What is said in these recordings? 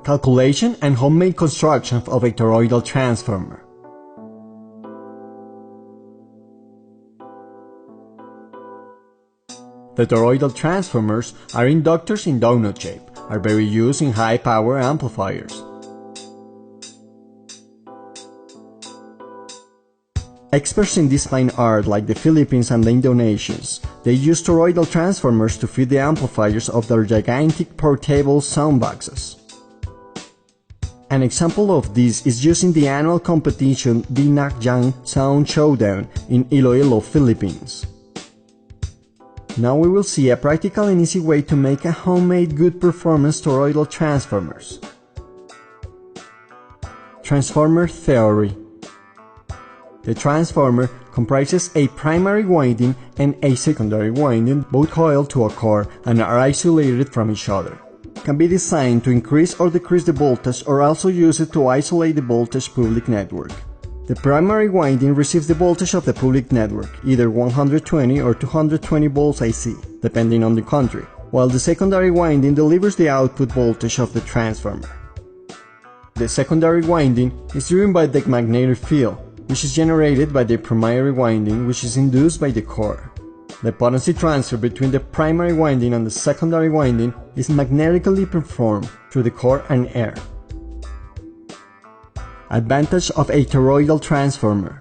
Calculation and homemade construction of a toroidal transformer. The toroidal transformers are inductors in donut shape, are very used in high-power amplifiers. Experts in this fine art, like the Philippines and the Indonesians, they use toroidal transformers to feed the amplifiers of their gigantic portable soundboxes. An example of this is using the annual competition Dinagyang Sound Showdown in Iloilo, Philippines. Now we will see a practical and easy way to make a homemade good performance toroidal transformers. Transformer theory. The transformer comprises a primary winding and a secondary winding, both coiled to a core and are isolated from each other. It can be designed to increase or decrease the voltage or also use it to isolate the voltage public network. The primary winding receives the voltage of the public network, either 120 or 220 volts AC, depending on the country, while the secondary winding delivers the output voltage of the transformer. The secondary winding is driven by the magnetic field, which is generated by the primary winding, which is induced by the core. The potency transfer between the primary winding and the secondary winding is magnetically performed through the core and air. Advantage of a toroidal transformer.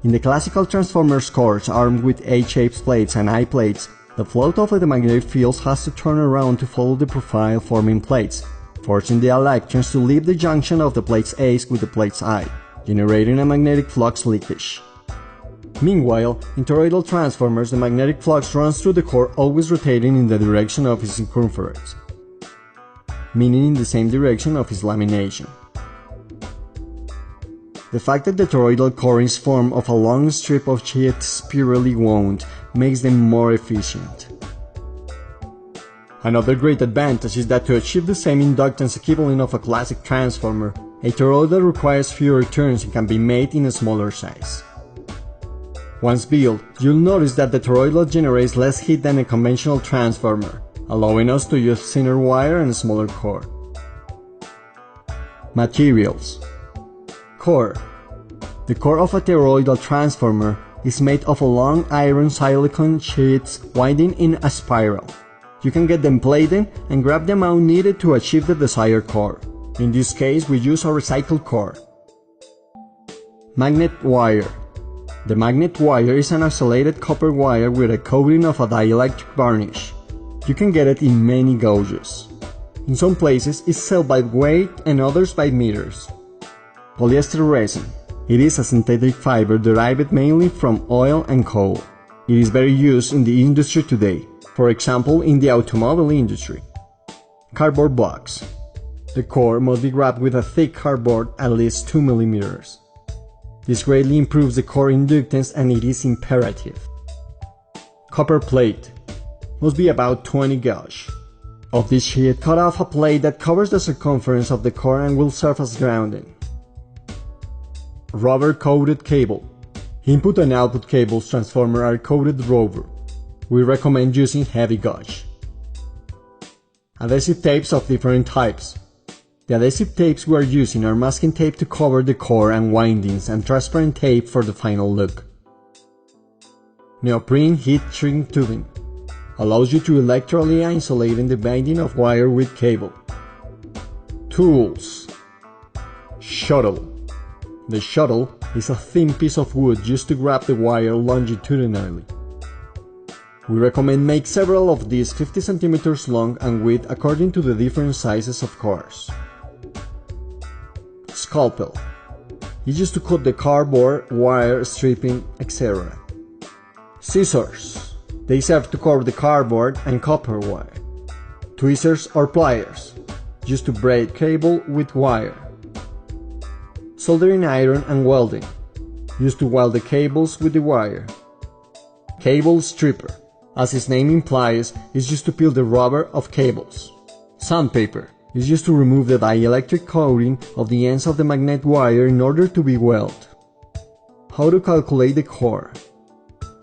In the classical transformer's cores armed with H-shaped plates and I-plates, the flow of the magnetic fields has to turn around to follow the profile forming plates, forcing the electrons to leave the junction of the plates A with the plates I, generating a magnetic flux leakage. Meanwhile, in toroidal transformers, the magnetic flux runs through the core, always rotating in the direction of its circumference, meaning in the same direction of its lamination. The fact that the toroidal core is formed of a long strip of sheet spirally wound makes them more efficient. Another great advantage is that to achieve the same inductance equivalent of a classic transformer, a toroidal requires fewer turns and can be made in a smaller size. Once built, you'll notice that the toroidal generates less heat than a conventional transformer, allowing us to use thinner wire and a smaller core. Materials. Core. The core of a toroidal transformer is made of long iron silicon sheets winding in a spiral. You can get them plated and grab the amount needed to achieve the desired core. In this case, we use a recycled core. Magnet wire. The magnet wire is an isolated copper wire with a coating of a dielectric varnish. You can get it in many gauges. In some places, it's sold by weight and others by meters. Polyester resin. It is a synthetic fiber derived mainly from oil and coal. It is very used in the industry today, for example in the automobile industry. Cardboard box. The core must be wrapped with a thick cardboard at least 2 mm. This greatly improves the core inductance and it is imperative. Copper plate. Must be about 20 gauge. Of this sheet, cut off a plate that covers the circumference of the core and will serve as grounding. Rubber-coated cable. Input and output cables transformer are coated rubber. We recommend using heavy gauge. Adhesive tapes of different types. The adhesive tapes we are using are masking tape to cover the core and windings and transparent tape for the final look. Neoprene heat shrink tubing. Allows you to electrically isolate the binding of wire with cable. Tools. Shuttle. The shuttle is a thin piece of wood used to grab the wire longitudinally. We recommend make several of these 50 cm long and width according to the different sizes of cores. Scalpel. It's used to cut the cardboard, wire, stripping, etc. Scissors. They serve to cut the cardboard and copper wire. Tweezers or pliers. Used to braid cable with wire. Soldering iron and welding. Used to weld the cables with the wire. Cable stripper. As its name implies, is used to peel the rubber of cables. Sandpaper. Is used to remove the dielectric coating of the ends of the magnet wire in order to be welded. How to calculate the core.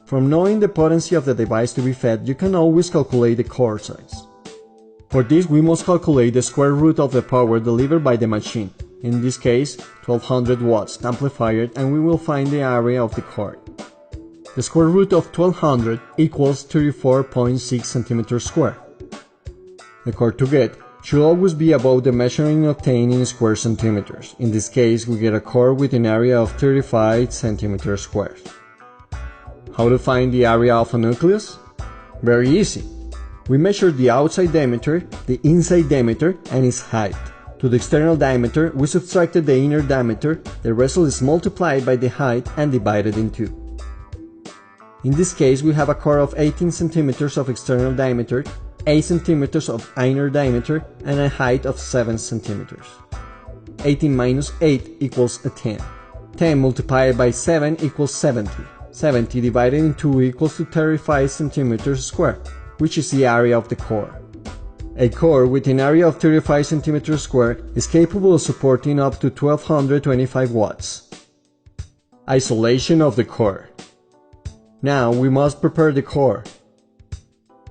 From knowing the potency of the device to be fed, you can always calculate the core size. For this we must calculate the square root of the power delivered by the machine, in this case 1200 watts amplified, and we will find the area of the core. The square root of 1200 equals 34.6 centimeters square. The core to get should always be above the measuring obtained in square centimeters. In this case, we get a core with an area of 35 centimeters squared. How to find the area of a nucleus? Very easy. We measure the outside diameter, the inside diameter, and its height. To the external diameter, we subtracted the inner diameter, the result is multiplied by the height and divided in 2. In this case, we have a core of 18 centimeters of external diameter, 8 centimeters of inner diameter, and a height of 7 centimeters. 18 minus 8 equals a 10. 10 multiplied by 7 equals 70. 70 divided in 2 equals to 35 centimeters squared, which is the area of the core. A core with an area of 35 centimeters squared is capable of supporting up to 1225 watts. Isolation of the core. Now we must prepare the core.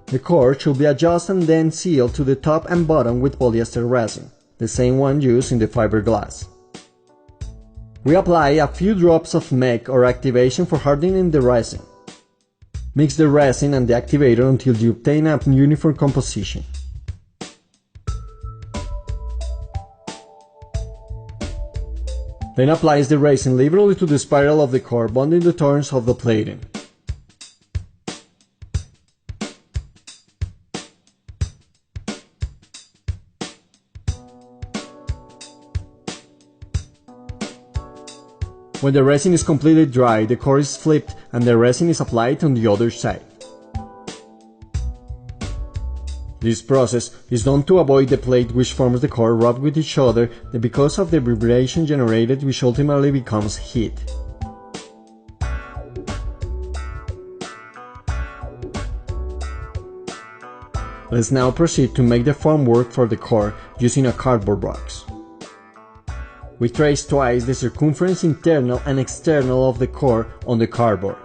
The core should be adjusted and then sealed to the top and bottom with polyester resin, the same one used in the fiberglass. We apply a few drops of MEG or activation for hardening the resin. Mix the resin and the activator until you obtain a uniform composition. Then applies the resin liberally to the spiral of the core, bonding the turns of the plating. When the resin is completely dry, the core is flipped and the resin is applied on the other side. This process is done to avoid the plate which forms the core rub with each other because of the vibration generated, which ultimately becomes heat. Let's now proceed to make the formwork for the core using a cardboard box. We trace twice the circumference internal and external of the core on the cardboard.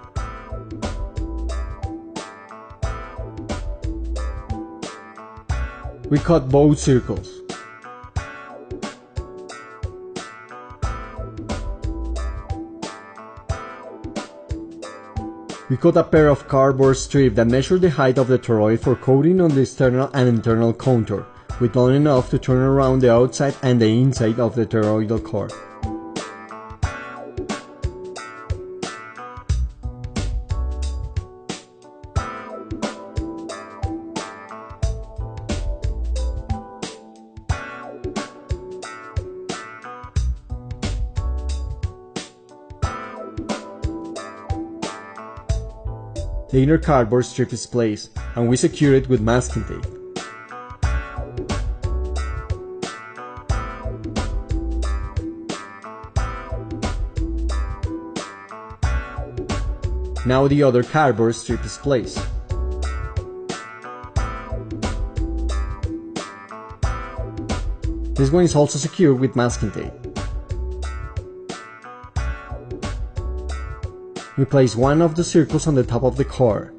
We cut both circles. We cut a pair of cardboard strips that measure the height of the toroid for coating on the external and internal contour, with only enough to turn around the outside and the inside of the toroidal core. The inner cardboard strip is placed, and we secure it with masking tape. Now the other cardboard strip is placed. This one is also secured with masking tape. We place one of the circles on the top of the core.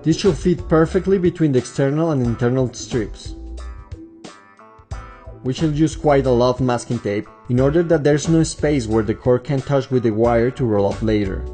This should fit perfectly between the external and internal strips. We shall use quite a lot of masking tape in order that there's no space where the core can touch with the wire to roll up later.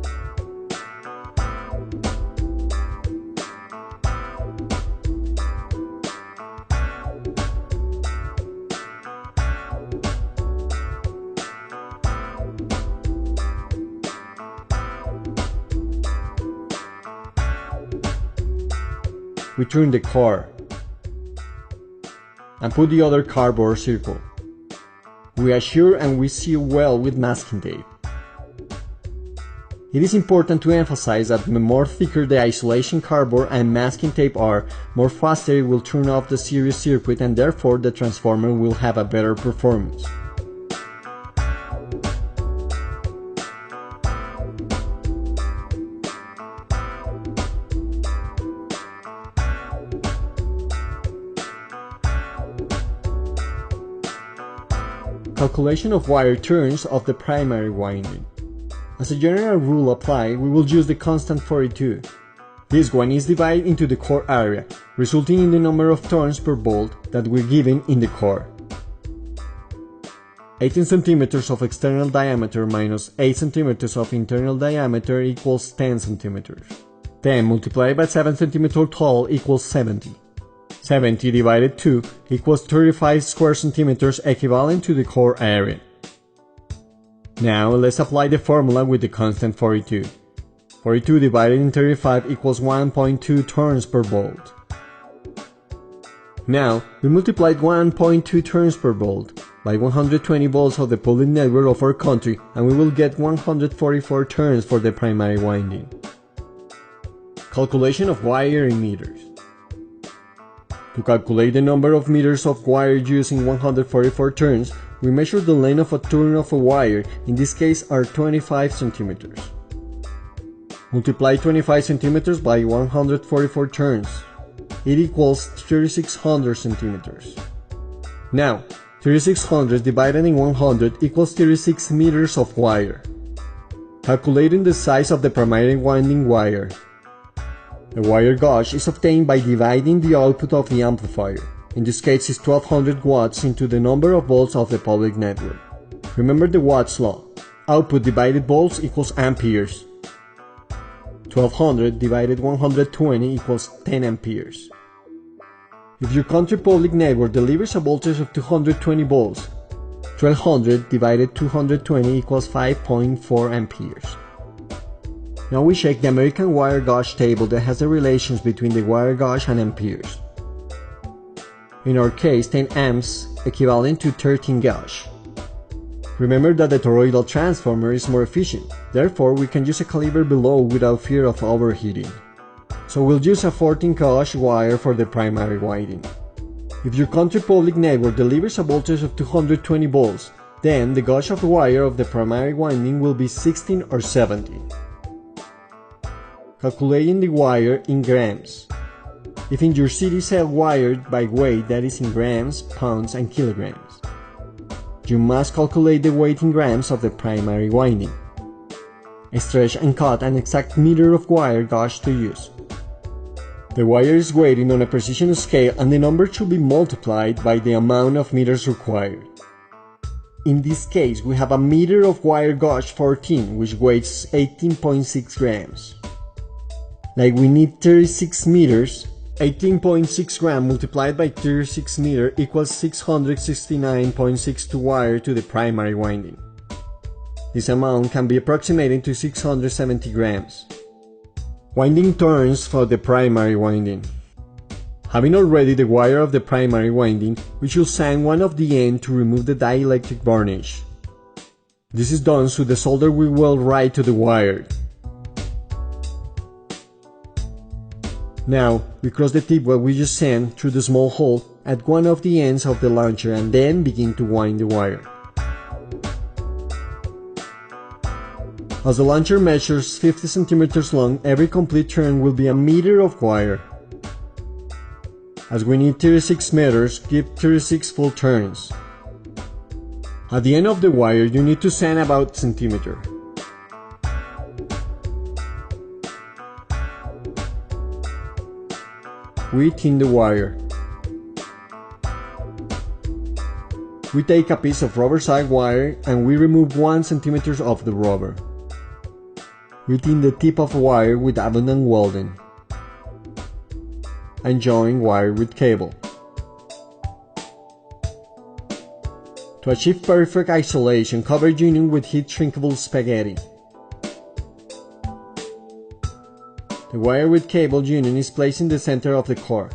We turn the core and put the other cardboard circle. We assure and we seal well with masking tape. It is important to emphasize that the more thicker the isolation cardboard and masking tape are, more faster it will turn off the series circuit, and therefore the transformer will have a better performance. Calculation of wire turns of the primary winding. As a general rule applied, we will use the constant 42. This one is divided into the core area, resulting in the number of turns per bolt that we're given in the core. 18 cm of external diameter minus 8 cm of internal diameter equals 10 cm. 10 multiplied by 7 cm tall equals 70. 70 divided 2 equals 35 square centimeters, equivalent to the core area. Now let's apply the formula with the constant 42. 42 divided in 35 equals 1.2 turns per bolt. Now, we multiplied 1.2 turns per bolt by 120 volts of the public network of our country, and we will get 144 turns for the primary winding. Calculation of wire in meters. To calculate the number of meters of wire using 144 turns, we measure the length of a turn of a wire, in this case are 25 centimeters. Multiply 25 centimeters by 144 turns. It equals 3600 centimeters. Now, 3600 divided in 100 equals 36 meters of wire. Calculating the size of the primary winding wire. The wire gauge is obtained by dividing the output of the amplifier, in this case is 1200 watts, into the number of volts of the public network. Remember the Watt's law. Output divided volts equals amperes. 1200 divided 120 equals 10 amperes. If your country public network delivers a voltage of 220 volts, 1200 divided 220 equals 5.4 amperes. Now we check the American wire gauge table that has the relations between the wire gauge and amperes. In our case, 10 amps equivalent to 13 gauge. Remember that the toroidal transformer is more efficient, therefore we can use a caliber below without fear of overheating. So we'll use a 14 gauge wire for the primary winding. If your country public network delivers a voltage of 220 volts, then the gauge of the wire of the primary winding will be 16 or 17. Calculating the wire in grams. If in your city sell wire by weight, that is in grams, pounds and kilograms. You must calculate the weight in grams of the primary winding. Stretch and cut an exact meter of wire gauge to use. The wire is weighted on a precision scale and the number should be multiplied by the amount of meters required. In this case, we have a meter of wire gauge 14, which weighs 18.6 grams. Like we need 36 meters, 18.6 gram multiplied by 36 meter equals 669.62 wire to the primary winding. This amount can be approximated to 670 grams. Winding turns for the primary winding. Having already the wire of the primary winding, we should sand one of the ends to remove the dielectric varnish. This is done so the solder will weld right to the wire. Now, we cross the tip what we just sent through the small hole at one of the ends of the launcher and then begin to wind the wire. As the launcher measures 50 centimeters long, every complete turn will be a meter of wire. As we need 36 meters, give 36 full turns. At the end of the wire, you need to sand about centimeter. We thin the wire. We take a piece of rubber side wire and we remove 1 centimeter of the rubber. We thin the tip of wire with abundant welding and join wire with cable. To achieve perfect isolation, cover union with heat shrinkable spaghetti. The wire with cable union is placed in the center of the core.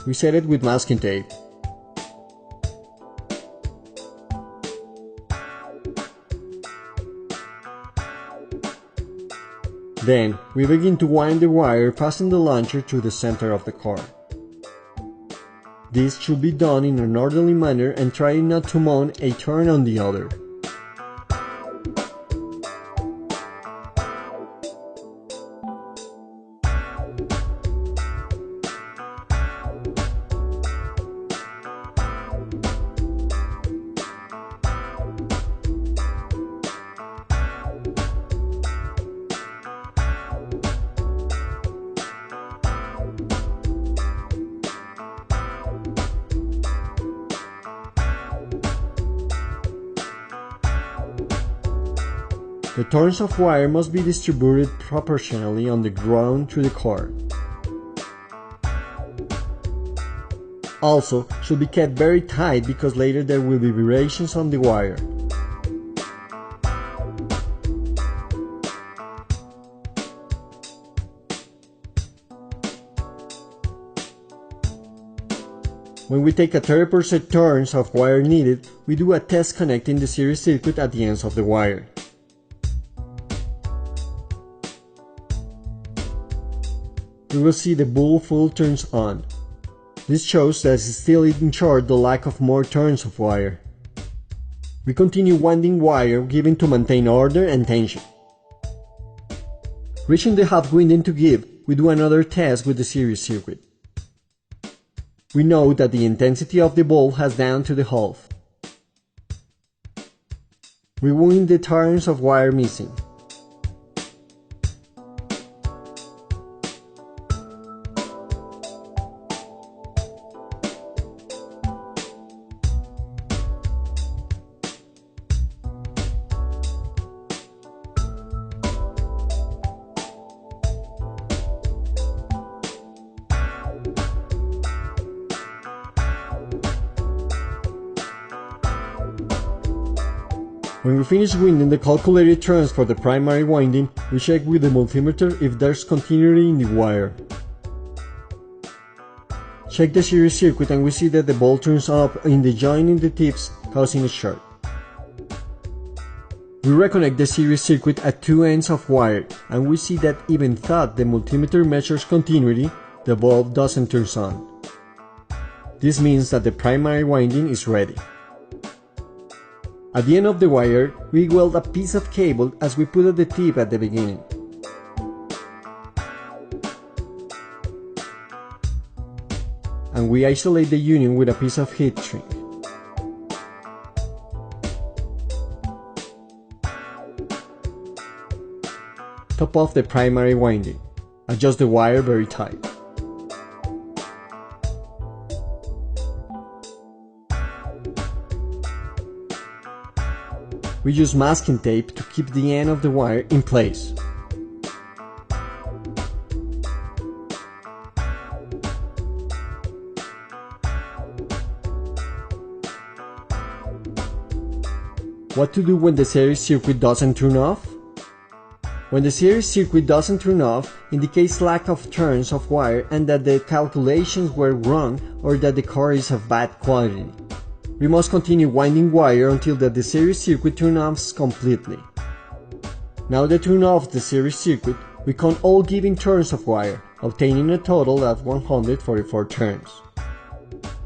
We set it with masking tape. Then, we begin to wind the wire passing the launcher through the center of the core. This should be done in an orderly manner and try not to mount a turn on the other. The turns of wire must be distributed proportionally on the ground through the cord. Also, should be kept very tight because later there will be vibrations on the wire. When we take a 30% turns of wire needed, we do a test connecting the series circuit at the ends of the wire. We will see the bulb full turns on. This shows that it's still in short the lack of more turns of wire. We continue winding wire given to maintain order and tension. Reaching the half winding to give, we do another test with the series circuit. We note that the intensity of the bulb has down to the half. We wind the turns of wire missing. When we finish winding the calculated turns for the primary winding, we check with the multimeter if there's continuity in the wire. Check the series circuit and we see that the bulb turns up in the joint in the tips, causing a short. We reconnect the series circuit at two ends of wire and we see that even though the multimeter measures continuity, the bulb doesn't turn on. This means that the primary winding is ready. At the end of the wire, we weld a piece of cable as we put at the tip at the beginning. And we isolate the union with a piece of heat shrink. Top off the primary winding. Adjust the wire very tight. We use masking tape to keep the end of the wire in place. What to do when the series circuit doesn't turn off? When the series circuit doesn't turn off, indicates lack of turns of wire and that the calculations were wrong or that the cord is of bad quality. We must continue winding wire until the series circuit turns off completely. Now that turn off the series circuit, we count all given turns of wire, obtaining a total of 144 turns.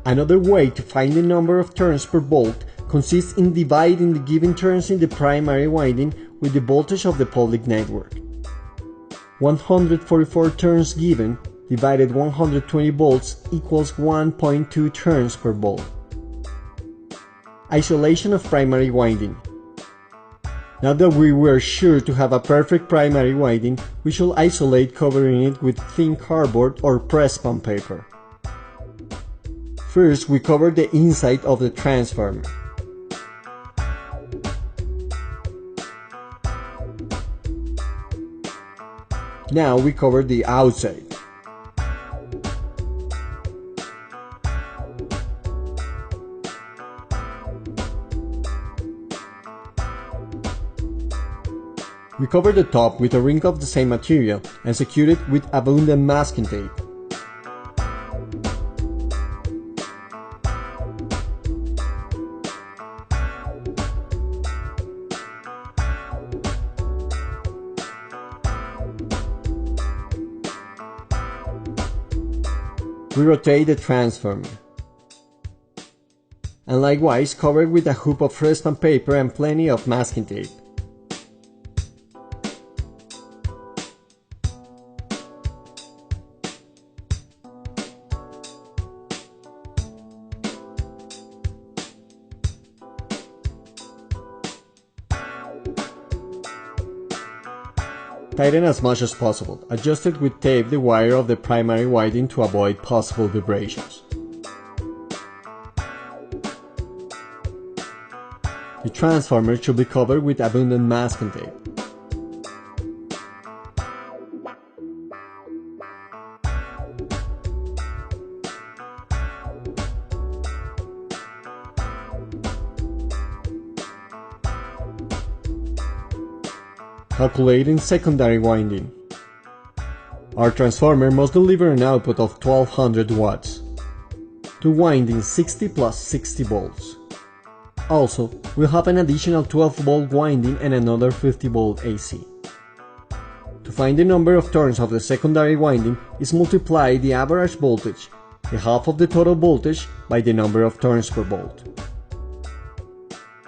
Another way to find the number of turns per bolt consists in dividing the given turns in the primary winding with the voltage of the public network. 144 turns given divided 120 volts equals 1.2 turns per bolt. Isolation of primary winding. Now that we were sure to have a perfect primary winding, we should isolate covering it with thin cardboard or press bond paper. First, we cover the inside of the transformer. Now we cover the outside. We cover the top with a ring of the same material and secure it with abundant masking tape. We rotate the transformer. And likewise cover it with a hoop of press bond paper and plenty of masking tape. Tighten as much as possible. Adjust it with tape the wire of the primary winding to avoid possible vibrations. The transformer should be covered with abundant masking tape. Calculating secondary winding. Our transformer must deliver an output of 1200 watts. To winding 60 plus 60 volts. Also, we'll have an additional 12 volt winding and another 50 volt AC. To find the number of turns of the secondary winding is multiply the average voltage, the half of the total voltage, by the number of turns per volt.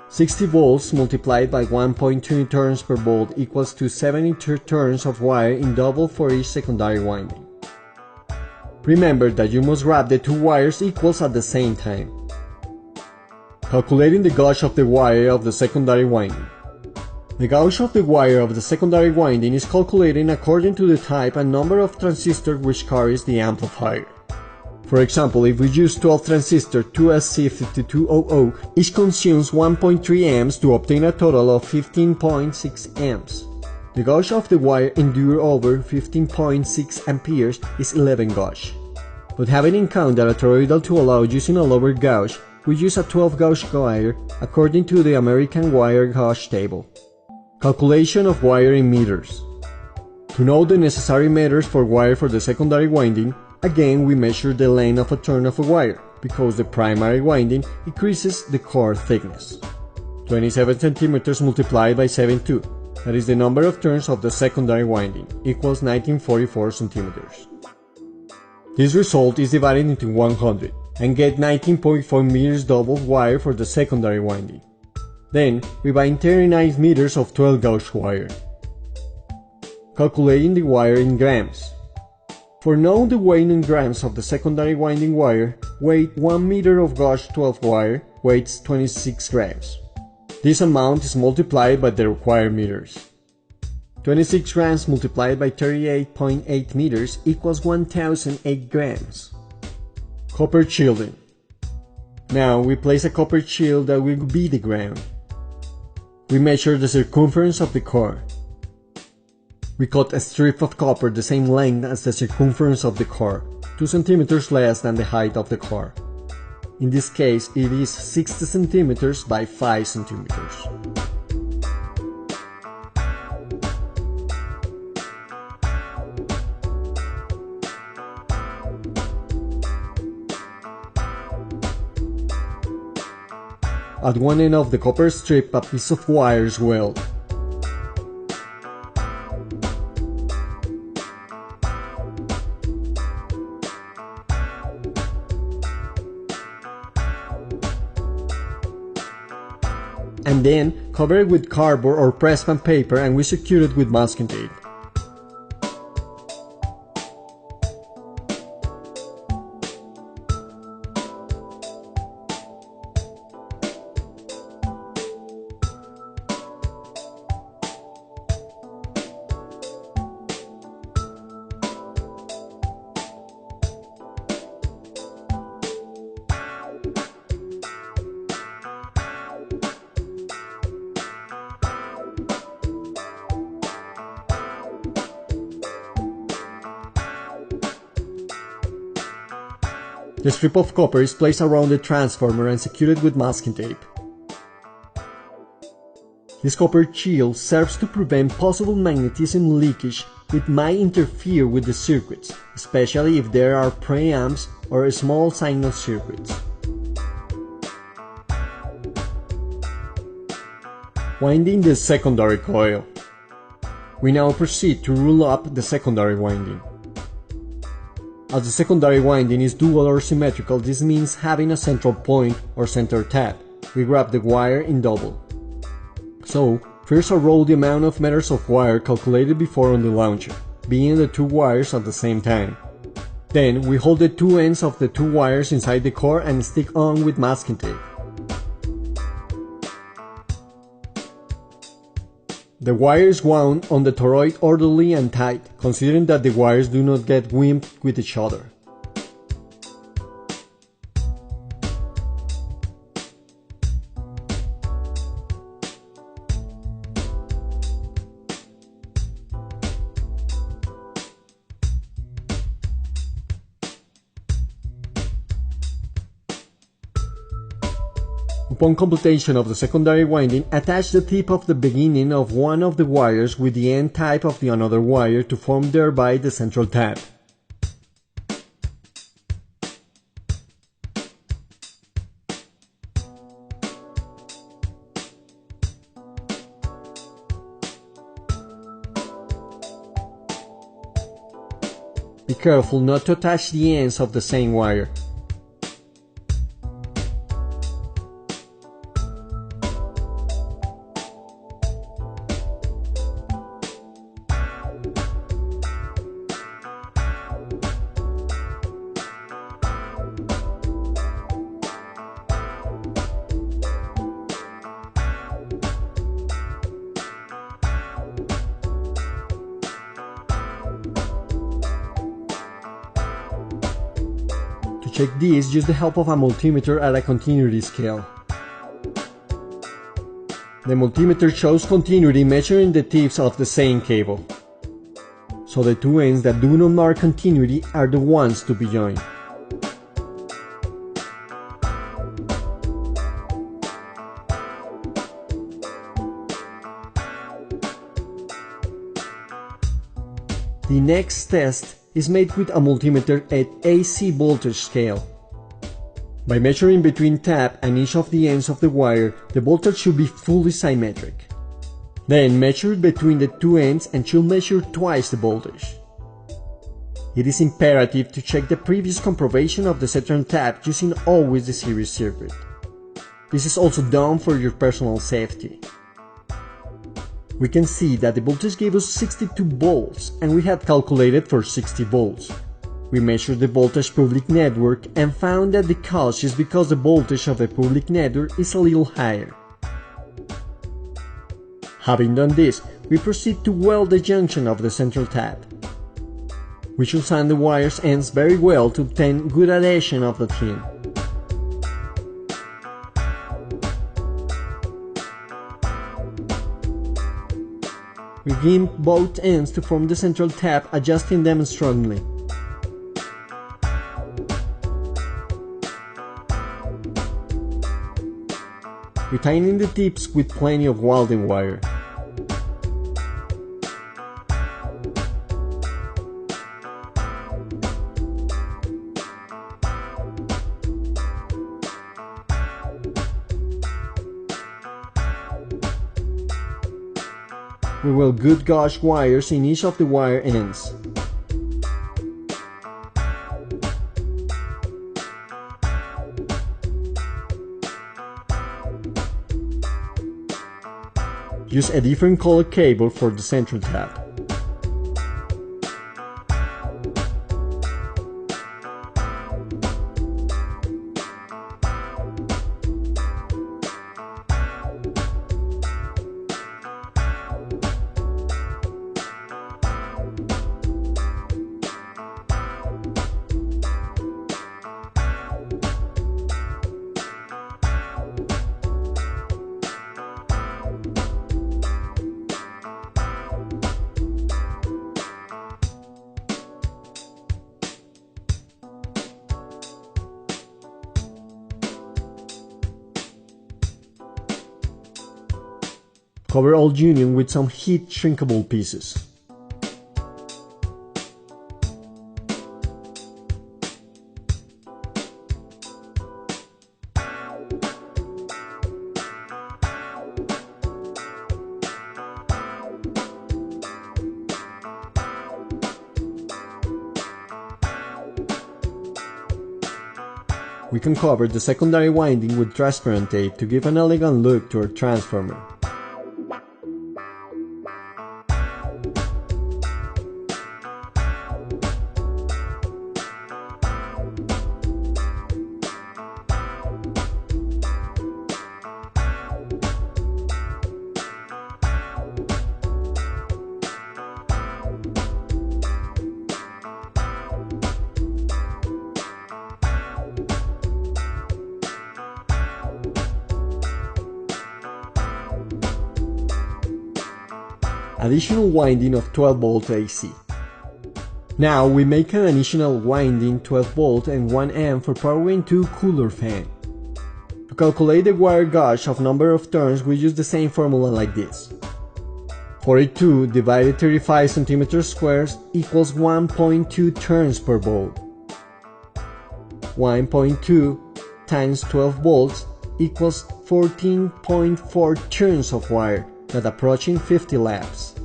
60 volts multiplied by 1.2 turns per volt equals to 72 turns of wire in double for each secondary winding. Remember that you must wrap the two wires equals at the same time. Calculating the gauge of the wire of the secondary winding. The gauge of the wire of the secondary winding is calculated according to the type and number of transistors which carries the amplifier. For example, if we use 12 transistor 2SC5200, each consumes 1.3 amps to obtain a total of 15.6 amps. The gauge of the wire endured over 15.6 amperes is 11 gauge. But having in count that a toroidal to allow using a lower gauge, we use a 12 gauge wire according to the American wire gauge table. Calculation of wire in meters. To know the necessary meters for wire for the secondary winding, again we measure the length of a turn of a wire, because the primary winding increases the core thickness. 27 centimeters multiplied by 72, that is the number of turns of the secondary winding, equals 1944 centimeters. This result is divided into 100, and get 19.4 meters double wire for the secondary winding. Then, we buy 39 meters of 12 gauge wire. Calculating the wire in grams. For knowing the weight in grams of the secondary winding wire, weight 1 meter of gauge 12 wire weighs 26 grams. This amount is multiplied by the required meters. 26 grams multiplied by 38.8 meters equals 1008 grams. Copper shielding. Now we place a copper shield that will be the ground. We measure the circumference of the core. We cut a strip of copper the same length as the circumference of the core, 2 centimeters less than the height of the core. In this case, it is 60 centimeters by 5 centimeters. At one end of the copper strip, a piece of wire is welded. And then cover it with cardboard or pressman paper, and we secure it with masking tape. The strip of copper is placed around the transformer and secured with masking tape. This copper shield serves to prevent possible magnetism leakage which might interfere with the circuits, especially if there are preamps or small signal circuits. Winding the secondary coil. We now proceed to rule up the secondary winding. As the secondary winding is dual or symmetrical, this means having a central point or center tap. We grab the wire in double. So, first I roll the amount of meters of wire calculated before on the launcher, being the two wires at the same time. Then, we hold the two ends of the two wires inside the core and stick on with masking tape. The wire is wound on the toroid orderly and tight, considering that the wires do not get wimped with each other. Upon completion of the secondary winding, attach the tip of the beginning of one of the wires with the end type of the another wire to form thereby the central tap. Be careful not to attach the ends of the same wire. To check this, use the help of a multimeter at a continuity scale. The multimeter shows continuity measuring the tips of the same cable. So the two ends that do not mark continuity are the ones to be joined. The next test is made with a multimeter at AC voltage scale. By measuring between tap and each of the ends of the wire, the voltage should be fully symmetric. Then measure between the two ends and should measure twice the voltage. It is imperative to check the previous comproval of the central tap using always the series circuit. This is also done for your personal safety. We can see that the voltage gave us 62 volts and we had calculated for 60 volts. We measured the voltage public network and found that the cause is because the voltage of the public network is a little higher. Having done this, we proceed to weld the junction of the central tap. We should sand the wire's ends very well to obtain good adhesion of the tin. We gimp both ends to form the central tap, adjusting them strongly. Retaining the tips with plenty of welding wire. We will good gauge wires in each of the wire ends. Use a different color cable for the central tap. Cover all union with some heat shrinkable pieces. We can cover the secondary winding with transparent tape to give an elegant look to our transformer. Additional winding of 12 volt AC. Now we make an additional winding 12 volt and 1 amp for powering 2 cooler fan. To calculate the wire gauge of number of turns, we use the same formula like this. 42 divided 35 centimeters squares equals 1.2 turns per bolt. 1.2 times 12 volts equals 14.4 turns of wire, that approaching 50 laps.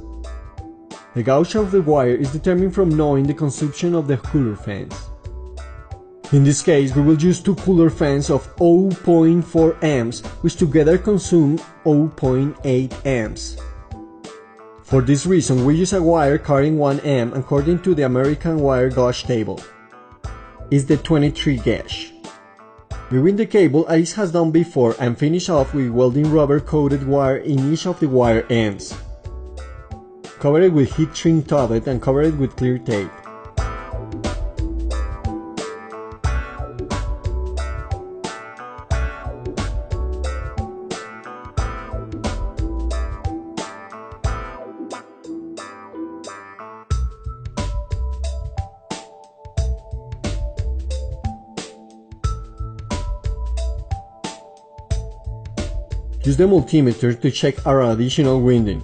The gauge of the wire is determined from knowing the consumption of the cooler fans. In this case, we will use two cooler fans of 0.4 amps, which together consume 0.8 amps. For this reason, we use a wire carrying 1 amp according to the American wire gauge table. It's the 23 gauge. Rewind the cable as has done before and finish off with welding rubber coated wire in each of the wire ends. Cover it with heat shrink tablet and cover it with clear tape. Use the multimeter to check our additional winding.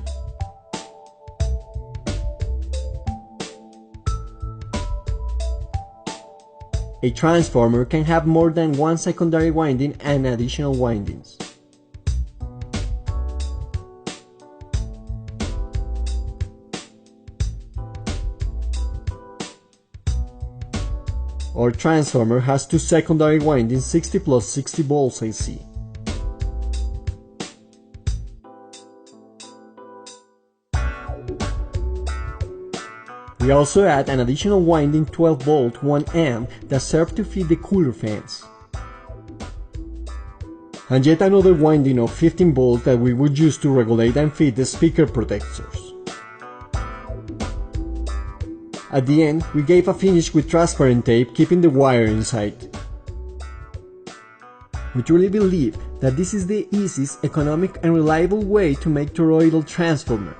A transformer can have more than one secondary winding and additional windings. Our transformer has two secondary windings 60 plus 60 volts AC. We also add an additional winding 12 volt 1 amp that serves to feed the cooler fans. And yet another winding of 15 volts that we would use to regulate and feed the speaker protectors. At the end, we gave a finish with transparent tape keeping the wire inside. We truly believe that this is the easiest, economic and reliable way to make toroidal transformer,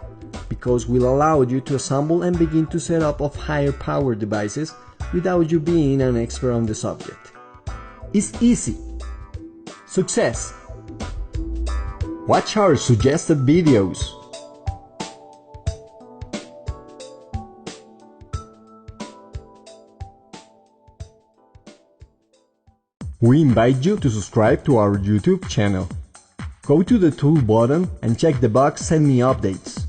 because will allow you to assemble and begin to set up of higher power devices without you being an expert on the subject. It's easy. Success! Watch our suggested videos. We invite you to subscribe to our YouTube channel. Go to the tool button and check the box Send Me Updates.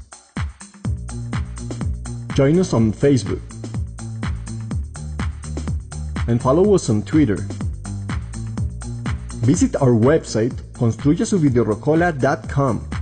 Join us on Facebook and follow us on Twitter. Visit our website construyasuvideorocola.com.